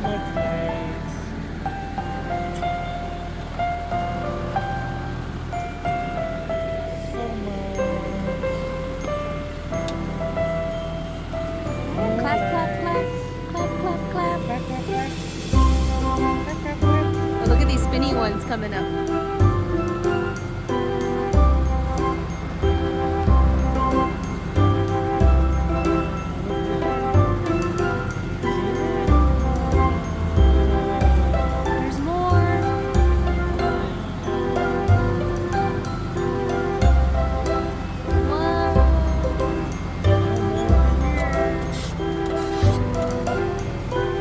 much lights. So much. Clap, clap, clap. Clap, clap, clap. Clap, clap, clap. Clap, clap, clap. Oh, look at these spinny ones coming up. There's more.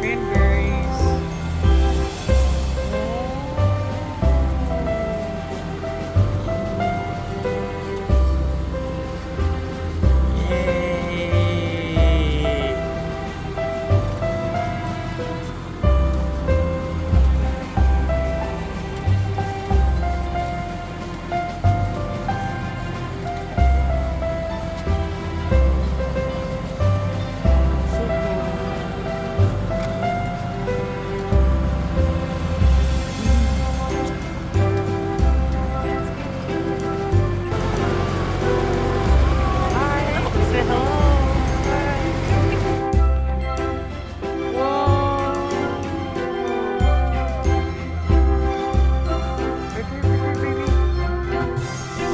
Cranberries. Yay. So cool. Hi, say hello. Hi. Whoa. Right there, baby. So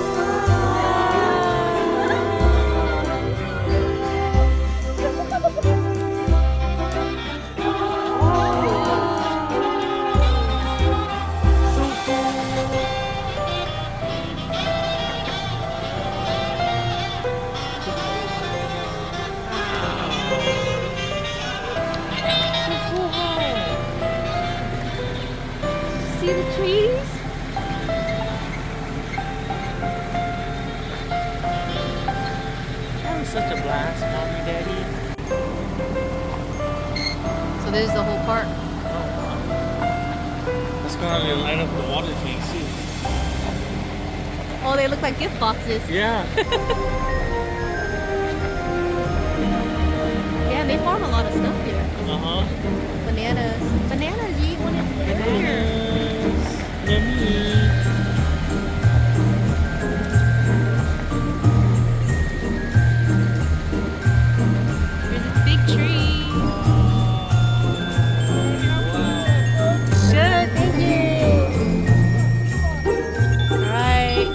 cool. So cool. See the trees? That was such a blast, mommy, daddy. So there's the whole park. Let's go ahead and light up the water tanks too. Oh, they look like gift boxes. Yeah. Yeah, they farm a lot of stuff here. Uh-huh. Bananas. Bananas, you eat one in here. Bananas. Yummy. There's this big tree. Good, thank you. Alright.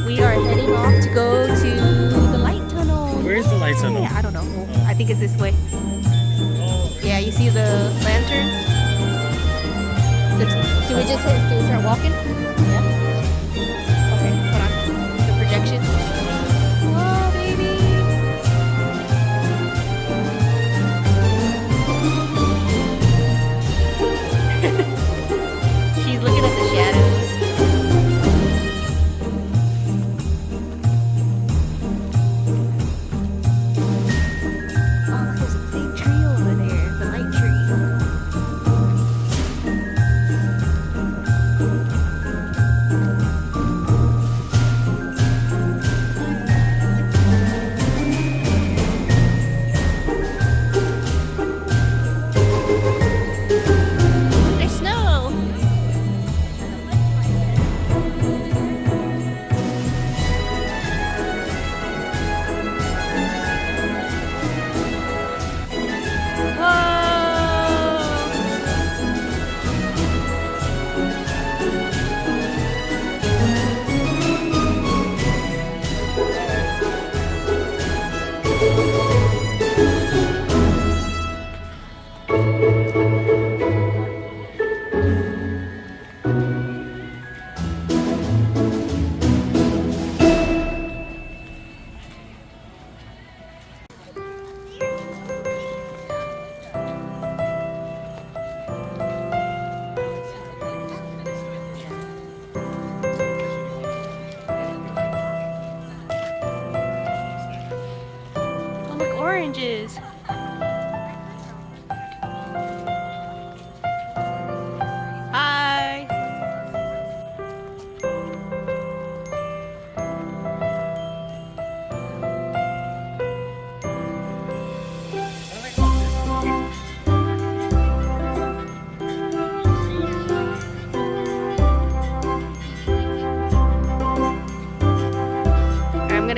We are heading off to go to the light tunnel. Where's the light tunnel? Yeah, I don't know. I think it's this way. Oh. Yeah, you see the lanterns? So, do we just do we start walking? Yeah. Okay, hold on. The projection. Whoa, baby. She's looking at the shadows. Oh, there's a big tree over there, the light tree.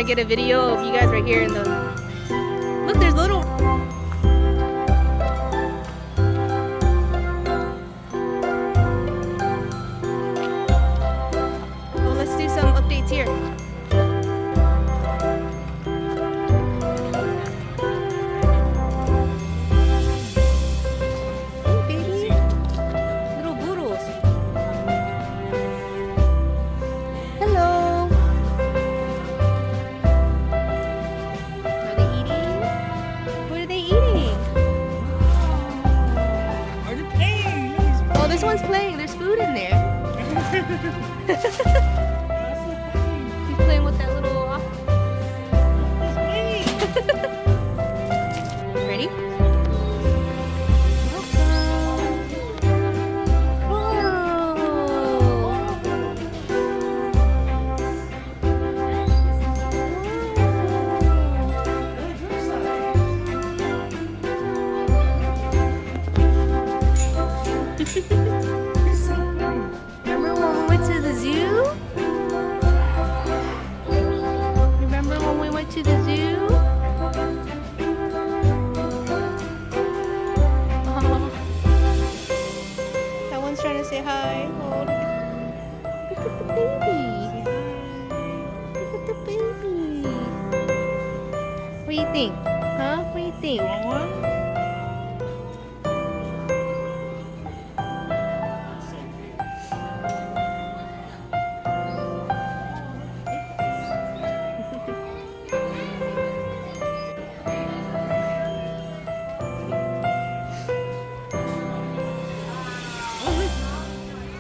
get a video of you guys right here in the. Look, there's little. Well, let's do some updates here. Hey, baby. Little boodles. Hello. Are they eating? What are they eating? Are they playing? Oh, this one's playing. There's food in there. He's playing with that little. Ready? Remember when we went to the zoo? Remember when we went to the zoo? Oh. That one's trying to say hi. Oh, look at the baby. Look at the baby. What do you think? Huh? What do you think? One?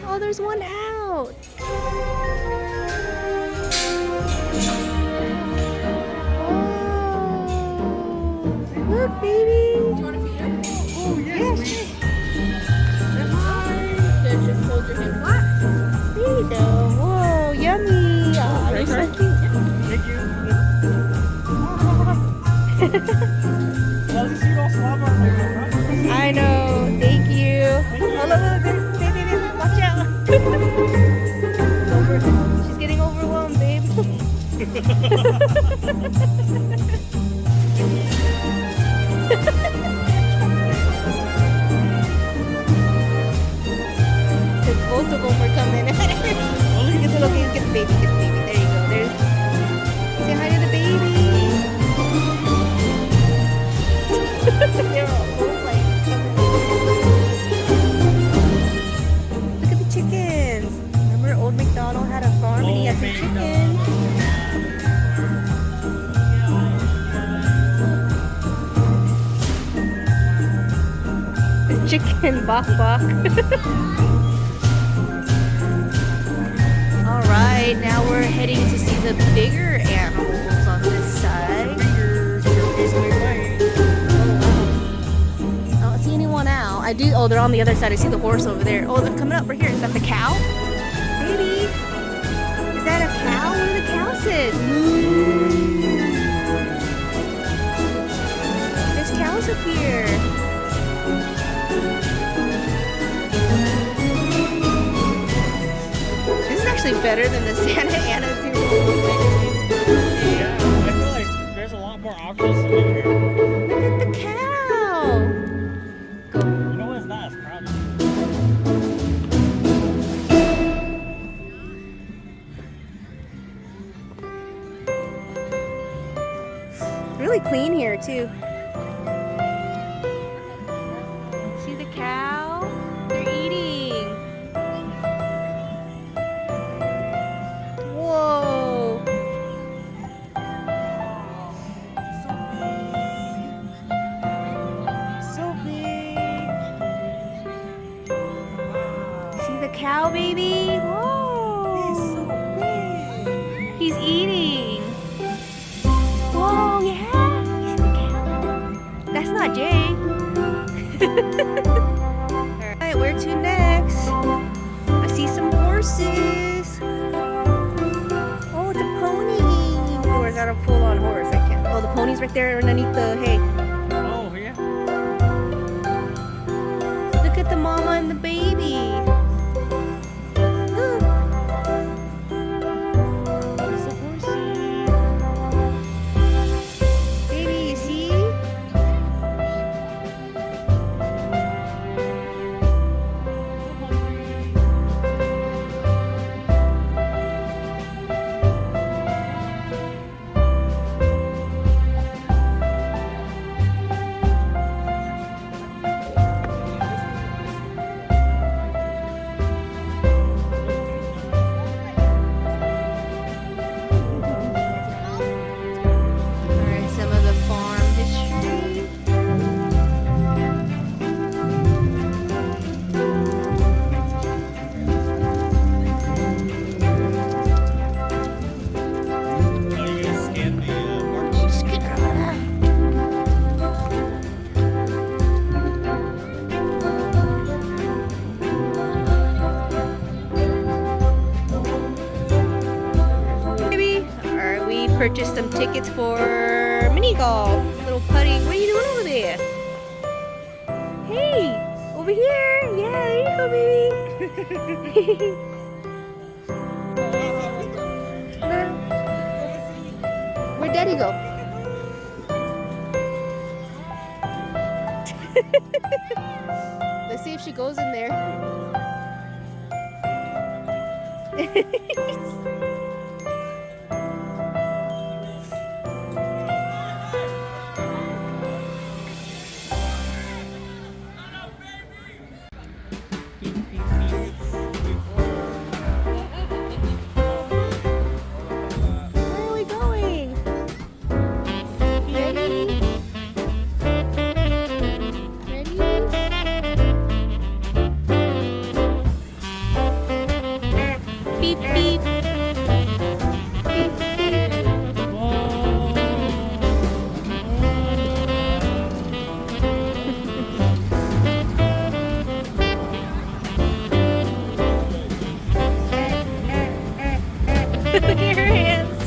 Oh, there's one out. Oh, look, baby. Do you want to feed him? Oh, yes. Just hold your hand flat. There you go. Whoa, yummy. Oh, you're so cute. Thank you. Well, you see all slobber on my right? I know. Thank you. Oh, look, baby, watch out. She's getting overwhelmed, babe. Both of them were coming. Get the baby, get the baby. There you go. There's. Say hi to the baby. They're all both like coming. Look at the chickens. Remember old MacDonald had a farm and he had some chickens. The chicken bok bok. Alright, now we're heading to see the bigger animals on this side. I don't see anyone out. I do. Oh, they're on the other side. I see the horse over there. Oh, they're coming up right here. Is that the cow? Baby, is that a cow? Where do the cows sit? There's cows up here. This is actually better than the Santa Ana Zoo. Yeah, I feel like there's a lot more options to live here. Look at the cow. Go. You know what? It's not as crowded. Really clean here too. See the cow? They're eating. Whoa. So big. See the cow, baby? Whoa. He's so big. He's eating. Whoa, yeah. You see the cow? That's not Jay. Alright, where to next? I see some horses. Oh, it's a pony. Or is that a full-on horse? I can't. Oh, the pony's right there underneath the hay. Oh, yeah. Look at the mama and the baby. Look. There's the horsey. purchased some tickets for mini golf. Little putting. What are you doing over there? Hey, over here. Yeah, there you go, baby. Where'd Daddy go? Let's see if she goes in there. Where are we going? Ready? Ready? Beep beep. Beep beep. Look at her hands.